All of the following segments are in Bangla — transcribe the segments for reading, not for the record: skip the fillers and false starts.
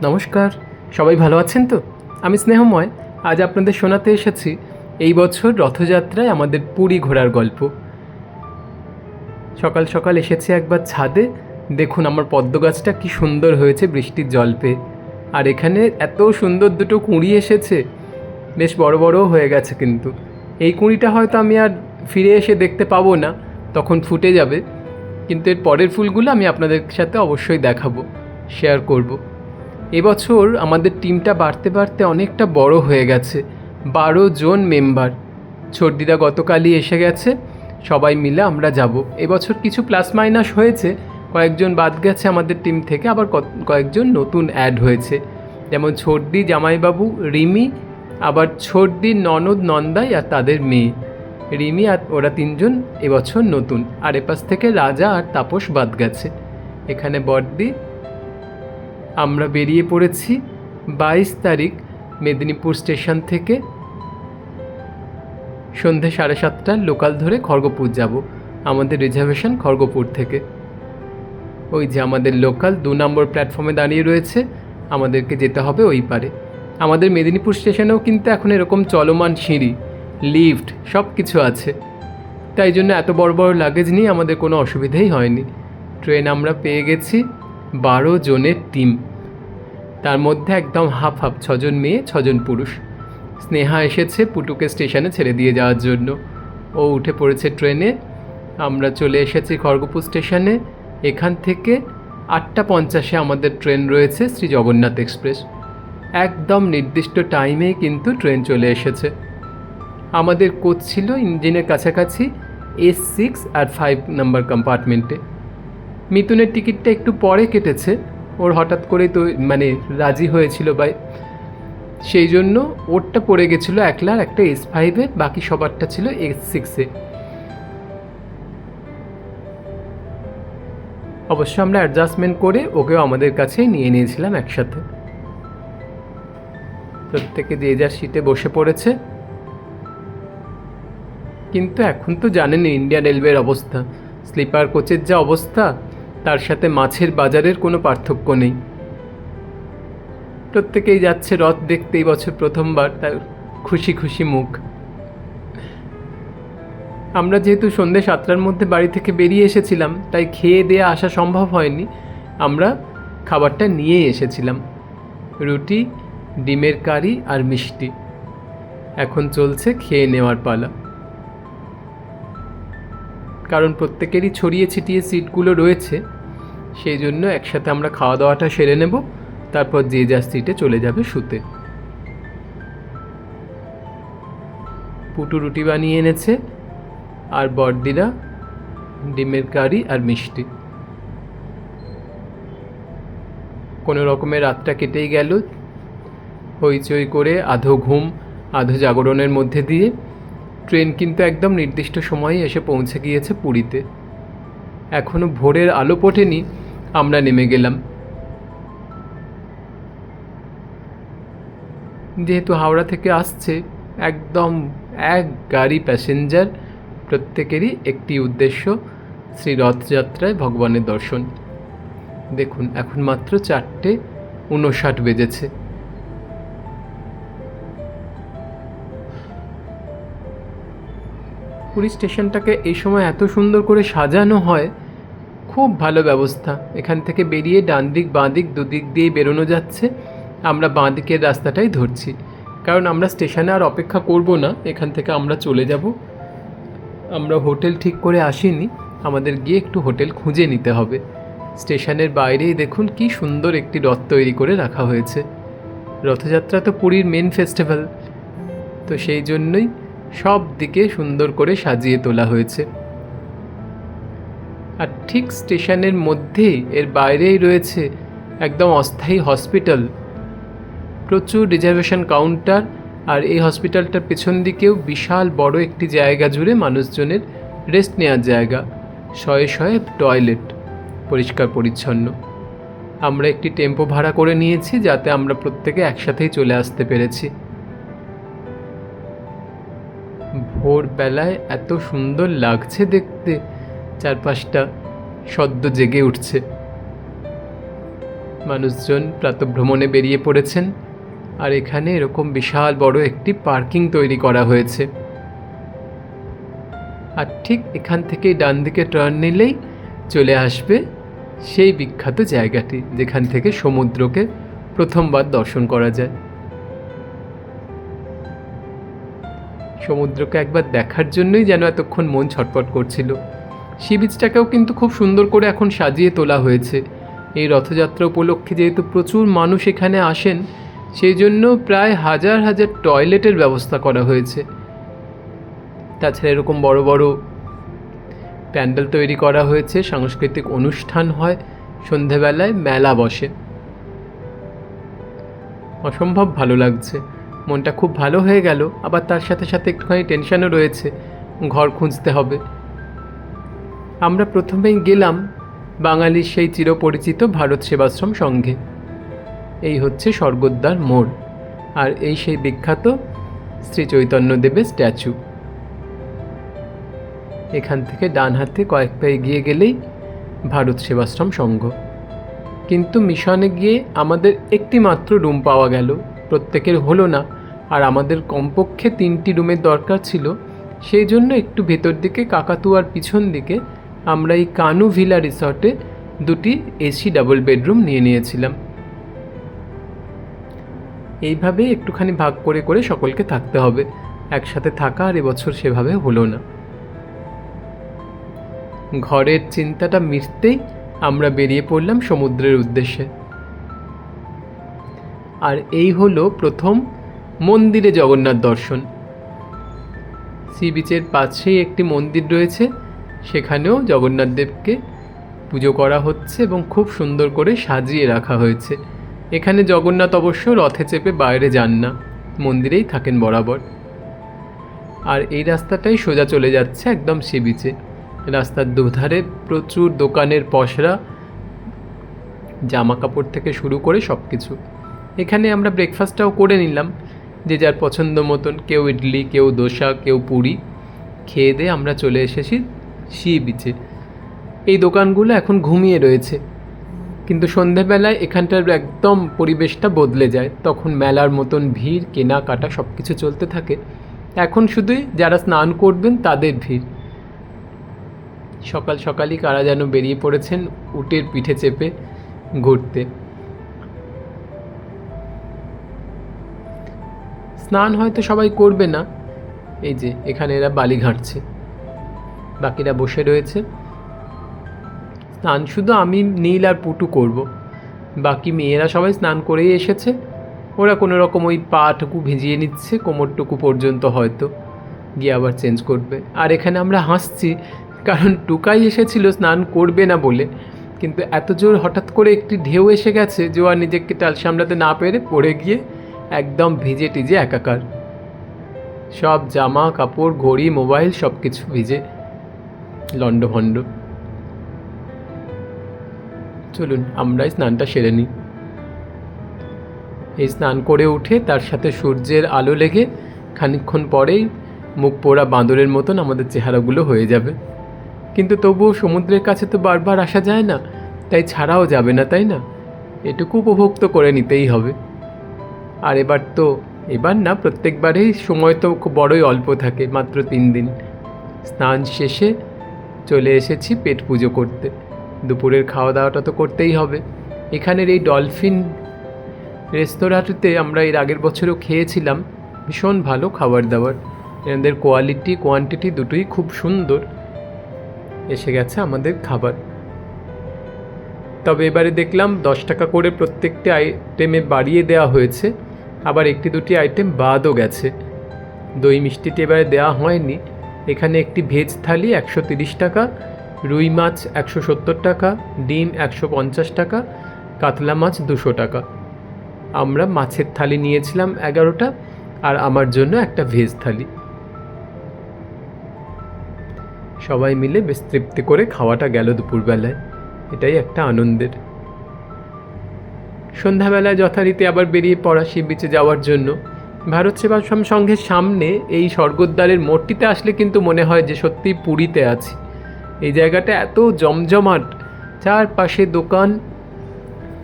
নমস্কার, সবাই ভালো আছেন তো? আমি স্নেহময়। আজ আপনাদের শোনাতে এসেছি এই বছর রথযাত্রায় আমাদের পুরী ঘোরার গল্প। সকাল সকাল এসেছি একবার ছাদে, দেখুন আমার পদ্ম গাছটা কি সুন্দর হয়েছে বৃষ্টির জল পেয়ে। আর এখানে এত সুন্দর দুটো কুঁড়ি এসেছে, বেশ বড় বড়ও হয়ে গেছে। কিন্তু এই কুঁড়িটা হয়তো আমি আর ফিরে এসে দেখতে পাবো না, তখন ফুটে যাবে। কিন্তু এর পরের ফুলগুলো আমি আপনাদের সাথে অবশ্যই দেখাবো, শেয়ার করব। এবছর আমাদের টিমটা বাড়তে বাড়তে অনেকটা বড় হয়ে গেছে, 12 জন মেম্বার। ছর্দিরা গতকালই এসে গেছে, সবাই মিলে আমরা যাব। এবছর কিছু প্লাস মাইনাস হয়েছে, কয়েকজন বাদ গেছে আমাদের টিম থেকে, আবার কয়েকজন নতুন অ্যাড হয়েছে। যেমন ছর্দি, জামাইবাবু, রিমি, আবার ছর্দির ননদ নন্দাই আর তাদের মেয়ে রিমি, আর ওরা 3জন এবছর নতুন। আর এপাশ থেকে রাজা আর তাপস বাদ গেছে। এখানে বর্দি। আমরা বেরিয়ে পড়েছি 22 তারিখ মেদিনীপুর স্টেশন থেকে। সন্ধে 7:30 লোকাল ধরে খড়গপুর যাব। আমাদের রিজার্ভেশন খড়গপুর থেকে। ওই যে আমাদের লোকাল 2 নম্বর প্ল্যাটফর্মে দাঁড়িয়ে রয়েছে, আমাদেরকে যেতে হবে ওই পারে। আমাদের মেদিনীপুর স্টেশনেও কিন্তু এখন এরকম চলমান সিঁড়ি, লিফট সব কিছু আছে, তাই জন্য এত বড় বড় লাগেজ নিয়ে আমাদের কোনো অসুবিধাই হয়নি। ট্রেন আমরা পেয়ে গেছি, 12 জনের টিম। তার মধ্যে একদম হাফ হাফ, 6 জন মেয়ে 6 জন পুরুষ। স্নেহা এসেছে পুটুকে স্টেশনে ছেড়ে দিয়ে যাওয়ার জন্য, ও উঠে পড়েছে ট্রেনে। আমরা চলে এসেছি খড়গপুর স্টেশনে। এখান থেকে 8:50 আমাদের ট্রেন রয়েছে, শ্রী জগন্নাথ এক্সপ্রেস। একদম নির্দিষ্ট টাইমেই কিন্তু ট্রেন চলে এসেছে। আমাদের কোচ ছিল ইঞ্জিনের কাছাকাছি S6 আর 5 নম্বর কম্পার্টমেন্টে। মিথুনের টিকিটটা একটু পরে কেটেছে, ওর হঠাৎ করেই তো রাজি হয়েছিল ভাই, সেই জন্য ওরটা পড়ে গেছিলো একলার একটা S5-এ, বাকি সবারটা ছিল S6-এ। অবশ্য আমরা অ্যাডজাস্টমেন্ট করে ওকেও আমাদের কাছেই নিয়ে নিয়েছিলাম একসাথে। প্রত্যেকে যে যার সিটে বসে পড়েছে। কিন্তু এখন তো জানেন ইন্ডিয়ান রেলওয়ের অবস্থা, স্লিপার কোচের যা অবস্থা, তার সাথে মাছের বাজারের কোনো পার্থক্য নেই। প্রত্যেকেই যাচ্ছে রথ দেখতে, এই বছর প্রথমবার, তার খুশি খুশি মুখ। আমরা যেহেতু সন্ধ্যে 7টার মধ্যে বাড়ি থেকে বেরিয়ে এসেছিলাম, তাই খেয়ে দিয়ে আসা সম্ভব হয়নি। আমরা খাবারটা নিয়েই এসেছিলাম, রুটি, ডিমের কারি আর মিষ্টি। এখন চলছে খেয়ে নেওয়ার পালা, কারণ প্রত্যেকেরই ছড়িয়ে ছিটিয়ে সিটগুলো রয়েছে, সেই জন্য একসাথে আমরা খাওয়া দাওয়াটা সেরে নেব, তারপর যে যার সিটে চলে যাবে শুতে। পুটু রুটি বানিয়ে এনেছে, আর বড়দিরা ডিমের কারি আর মিষ্টি। কোনো রকমের রাতটা কেটেই গেল হইচই করে, আধো ঘুম আধো জাগরণের মধ্যে দিয়ে। ট্রেন কিন্তু একদম নির্দিষ্ট সময়ে এসে পৌঁছে গিয়েছে পুরীতে। এখনও ভোরের আলো ফোটেনি, আমরা নেমে গেলাম। যেহেতু হাওড়া থেকে আসছে একদম এক গাড়ি প্যাসেঞ্জার, প্রত্যেকেরই একটি উদ্দেশ্য, শ্রী রথযাত্রায় ভগবানের দর্শন। দেখুন এখন মাত্র 4:59 বেজেছে। পুরী স্টেশনটাকে এই সময় এত সুন্দর করে সাজানো হয়, খুব ভালো ব্যবস্থা। এখান থেকে বেরিয়ে ডান দিক বাঁ দিক দুদিক দিয়ে বেরোনো যাচ্ছে। আমরা বাঁ দিকের রাস্তাটাই ধরছি, কারণ আমরা স্টেশনে আর অপেক্ষা করব না, এখান থেকে আমরা চলে যাব। আমরা হোটেল ঠিক করে আসিনি, আমাদের গিয়ে একটু হোটেল খুঁজে নিতে হবে। স্টেশনের বাইরেই দেখুন কি সুন্দর একটি রথ তৈরি করে রাখা হয়েছে। রথযাত্রা তো পুরীর মেন ফেস্টিভ্যাল, তো সেই জন্যই সব দিকে সুন্দর করে সাজিয়ে তোলা হয়েছে। আর ঠিক স্টেশনের মধ্যেই এর বাইরেই রয়েছে একদম অস্থায়ী হসপিটাল, প্রচুর রিজার্ভেশন কাউন্টার। আর এই হসপিটালটার পেছন দিকেও বিশাল বড় একটি জায়গা জুড়ে মানুষজনের রেস্ট নেওয়ার জায়গা, শয়ে শয়ে টয়লেট, পরিষ্কার পরিচ্ছন্ন। আমরা একটি টেম্পো ভাড়া করে নিয়েছি, যাতে আমরা প্রত্যেকে একসাথেই চলে আসতে পেরেছি। ভোরবেলায় এত সুন্দর লাগছে দেখতে, চারপাশটা সদ্য জেগে উঠছে। মানুষজন প্রাতঃভ্রমণে বেরিয়ে পড়েছেন। আর এখানে এরকম বিশাল বড় একটি পার্কিং তৈরি করা হয়েছে। আর ঠিক এখান থেকেই ডান দিকে টার্ন নিলেই চলে আসবে সেই বিখ্যাত জায়গাটি যেখান থেকে সমুদ্রকে প্রথমবার দর্শন করা যায়। সমুদ্রকে একবার দেখার জন্যই যেন এতক্ষণ মন ছটফট করছিল। সি বিচটাকেও কিন্তু খুব সুন্দর করে এখন সাজিয়ে তোলা হয়েছে। এই রথযাত্রা উপলক্ষে যেহেতু প্রচুর মানুষ এখানে আসেন, সেই জন্য প্রায় হাজার হাজার টয়লেটের ব্যবস্থা করা হয়েছে। তাছাড়া এরকম বড় বড় প্যান্ডেল তৈরি করা হয়েছে, সাংস্কৃতিক অনুষ্ঠান হয়, সন্ধেবেলায় মেলা বসে। অসম্ভব ভালো লাগছে, মনটা খুব ভালো হয়ে গেল। আবার তার সাথে সাথে একটুখানি টেনশনও রয়েছে, ঘর খুঁজতে হবে। আমরা প্রথমেই গেলাম বাঙালির সেই চিরপরিচিত ভারত সেবাশ্রম সংঘে। এই হচ্ছে স্বর্গদ্বার মোড়, আর এই সেই বিখ্যাত শ্রী চৈতন্যদেবের স্ট্যাচু। এখান থেকে ডান হাতে কয়েক পা এগিয়ে গেলেই ভারত সেবাশ্রম সংঘ। কিন্তু মিশনে গিয়ে আমাদের একটি মাত্র রুম পাওয়া গেল, প্রত্যেকের হলো না। আর আমাদের কমপক্ষে 3টি রুমের দরকার ছিল। সেই জন্য একটু ভেতর দিকে কাকাতুয়ার পিছন দিকে আমরা এই কানু ভিলা রিসর্টে 2টি এসি ডাবল বেডরুম নিয়েছিলাম। এইভাবে একটুখানি ভাগ করে করে সকলকে থাকতে হবে, একসাথে থাকা আর এবছর সেভাবে হলো না। ঘরের চিন্তাটা মিটতেই আমরা বেরিয়ে পড়লাম সমুদ্রের উদ্দেশ্যে। আর এই হলো প্রথম মন্দিরে জগন্নাথ দর্শন। সি বিচের পাশেই একটি মন্দির রয়েছে, সেখানেও জগন্নাথ দেবকে পুজো করা হচ্ছে এবং খুব সুন্দর করে সাজিয়ে রাখা হয়েছে। এখানে জগন্নাথ অবশ্য রথে চেপে বাইরে যান না, মন্দিরেই থাকেন বরাবর। আর এই রাস্তাটাই সোজা চলে যাচ্ছে একদম সি বিচে। রাস্তার দুধারে প্রচুর দোকানের পসরা, জামা কাপড় থেকে শুরু করে সব কিছু। এখানে আমরা ব্রেকফাস্টটাও করে নিলাম, যে যার পছন্দ মতন, কেউ ইডলি, কেউ দোসা, কেউ পুরি। খেয়ে দিয়ে আমরা চলে এসেছি সি বিচে। এই দোকানগুলো এখন ঘুমিয়ে রয়েছে, কিন্তু সন্ধেবেলায় এখানটার একদম পরিবেশটা বদলে যায়। তখন মেলার মতন ভিড়, কেনাকাটা সব কিছু চলতে থাকে। এখন শুধুই যারা স্নান করবেন তাদের ভিড়। সকাল সকালই কারা যেন বেরিয়ে পড়েছেন উটের পিঠে চেপে ঘুরতে। স্নান হয়তো সবাই করবে না, এই যে এখানে এরা বালি ঘাঁটছে, বাকিরা বসে রয়েছে। স্নান শুধু আমি, নীল আর পুটু করব, বাকি মেয়েরা সবাই স্নান করেই এসেছে। ওরা কোনো রকম ওই পাটুকু ভিজিয়ে নিচ্ছে, কোমরটুকু পর্যন্ত, হয়তো গিয়ে আবার চেঞ্জ করবে। আর এখানে আমরা হাসছি, কারণ টুকাই এসেছিল স্নান করবে না বলে, কিন্তু এত জোর হঠাৎ করে একটি ঢেউ এসে গেছে যে আর নিজেকে টাল সামলাতে না পেরে পড়ে গিয়ে একদম ভিজে টিজে একাকার। সব জামা কাপড়, ঘড়ি, মোবাইল সব কিছু ভিজে লণ্ডভণ্ড। চলুন আমরাই স্নানটা সেরে নিই। এই স্নান করে উঠে তার সাথে সূর্যের আলো লেগে খানিকক্ষণ পরেই মুখ পোড়া বাঁদরের মতন আমাদের চেহারাগুলো হয়ে যাবে। কিন্তু তবুও সমুদ্রের কাছে তো বারবার আসা যায় না, তাই ছাড়াও যাবে না, তাই না? এটুকু উপভোগ তো করে নিতেই হবে। আর এবার না, প্রত্যেকবারেই সময় তো খুব বড়ই অল্প থাকে, মাত্র 3 দিন। স্নান শেষে চলে এসেছি পেট পুজো করতে। দুপুরের খাওয়া দাওয়াটা তো করতেই হবে। এখানের এই ডলফিন রেস্তোরাঁটিতে আমরা এর আগের বছরও খেয়েছিলাম, ভীষণ ভালো খাবার দাবার। এনাদের কোয়ালিটি কোয়ান্টিটি দুটোই খুব সুন্দর। এসে গেছে আমাদের খাবার। তবে এবারে দেখলাম 10 টাকা করে প্রত্যেকটি আইটেমে বাড়িয়ে দেওয়া হয়েছে, আবার 1-2টি আইটেম বাদও গেছে। দই মিষ্টিটি এবারে দেওয়া হয়নি। এখানে একটি ভেজ থালি 130 টাকা, রুই মাছ 170 টাকা, ডিম 150 টাকা, কাতলা মাছ 200 টাকা। আমরা মাছের থালি নিয়েছিলাম 11টা, আর আমার জন্য একটা ভেজ থালি। সবাই মিলে বেশ তৃপ্তি করে খাওয়াটা গেল দুপুরবেলায়, এটাই একটা আনন্দের। সন্ধ্যাবেলায় যথারীতি আবার বেরিয়ে পড়া সি বিচে যাওয়ার জন্য। ভারত সেবাশ্রম সংঘের সামনে এই স্বর্গদ্বারের মোড়টিতে আসলে কিন্তু মনে হয় যে সত্যিই পুরীতে আছি। এই জায়গাটা এত জমজমাট, চারপাশে দোকান,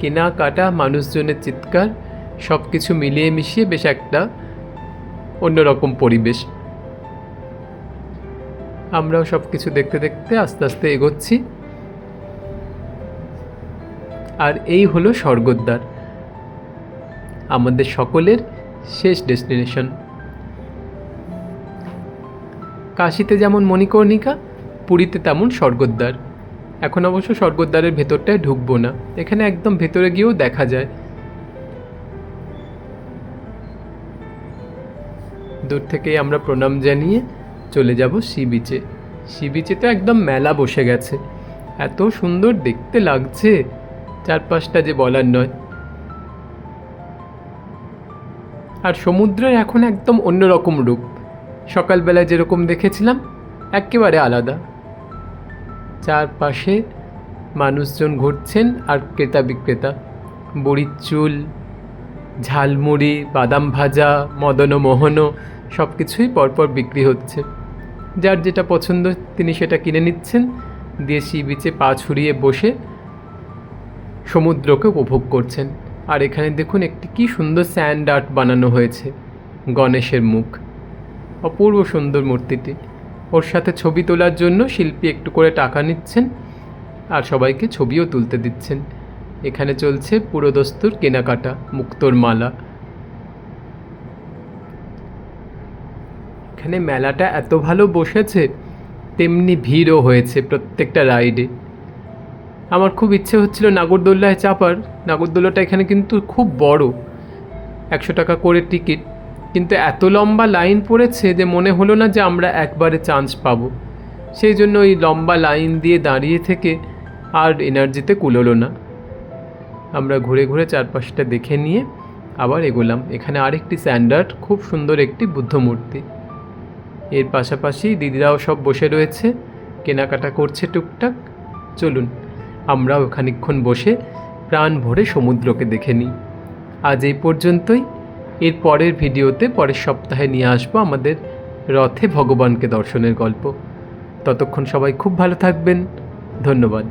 কেনাকাটা, মানুষজনের চিৎকার সব কিছু মিলিয়ে মিশিয়ে বেশ একটা অন্যরকম পরিবেশ। আমরাও সব কিছু দেখতে দেখতে আস্তে আস্তে এগোচ্ছি। আর এই হলো স্বর্গদ্বার, আমাদের সকলের শেষ ডেস্টিনেশন। কাশীতে যেমন মণিকর্ণিকা, পুরীতে তেমন স্বর্গদ্বার। এখন অবশ্য স্বর্গদ্বারের ভেতরটায় ঢুকবো না, এখানে একদম ভেতরে গিয়েও দেখা যায়। দূর থেকেই আমরা প্রণাম জানিয়ে চলে যাব সি বিচে। সি বিচে তো একদম মেলা বসে গেছে, এত সুন্দর দেখতে লাগছে, চারপাশটা যে বলার নয়। আর সমুদ্রের এখন একদম অন্যরকম রূপ, সকালবেলায় যেরকম দেখেছিলাম একেবারে আলাদা। চারপাশে মানুষজন ঘুরছেন আর ক্রেতা বিক্রেতা, বড়ির চুল, ঝালমুড়ি, বাদাম ভাজা, মদন মোহন সব কিছুই পরপর বিক্রি হচ্ছে। যার যেটা পছন্দ তিনি সেটা কিনে নিচ্ছেন, দিয়ে সি বিচে পা ছড়িয়ে বসে সমুদ্রকে উপভোগ করছেন। আর এখানে দেখুন একটি কি সুন্দর স্যান্ড আর্ট বানানো হয়েছে, গণেশের মুখ, অপূর্ব সুন্দর মূর্তিটি। ওর সাথে ছবি তোলার জন্য শিল্পী একটু করে টাকা নিচ্ছেন আর সবাইকে ছবিও তুলতে দিচ্ছেন। এখানে চলছে পুরোদস্তুর কেনাকাটা, মুক্তোর মালা। এখানে মেলাটা এত ভালো বসেছে, তেমনি ভিড়ও হয়েছে প্রত্যেকটা রাইডে। আমার খুব ইচ্ছে হচ্ছিল নাগরদোল্লায় চাপার। নাগরদোল্লাটা এখানে কিন্তু খুব বড়, 100 টাকা করে টিকিট, কিন্তু এত লম্বা লাইন পড়েছে যে মনে হলো না যে আমরা একবারে চান্স পাবো। সেই জন্য ওই লম্বা লাইন দিয়ে দাঁড়িয়ে থেকে আর এনার্জিতে কুলোলো না। আমরা ঘুরে ঘুরে চারপাশটা দেখে নিয়ে আবার এগোলাম। এখানে আরেকটি স্যান্ড আর্ট, খুব সুন্দর একটি বুদ্ধ মূর্তি। এর পাশাপাশি দিদিরাও সব বসে রয়েছে, কেনাকাটা করছে টুকটাক। চলুন আমরাও খানিকক্ষণ বসে প্রাণ ভরে সমুদ্রকে দেখে নিই। আজ এই পর্যন্তই। এর পরের ভিডিওতে পরের সপ্তাহে নিয়ে আসবো আমাদের রথে ভগবানকে দর্শনের গল্প। ততক্ষণ সবাই খুব ভালো থাকবেন। ধন্যবাদ।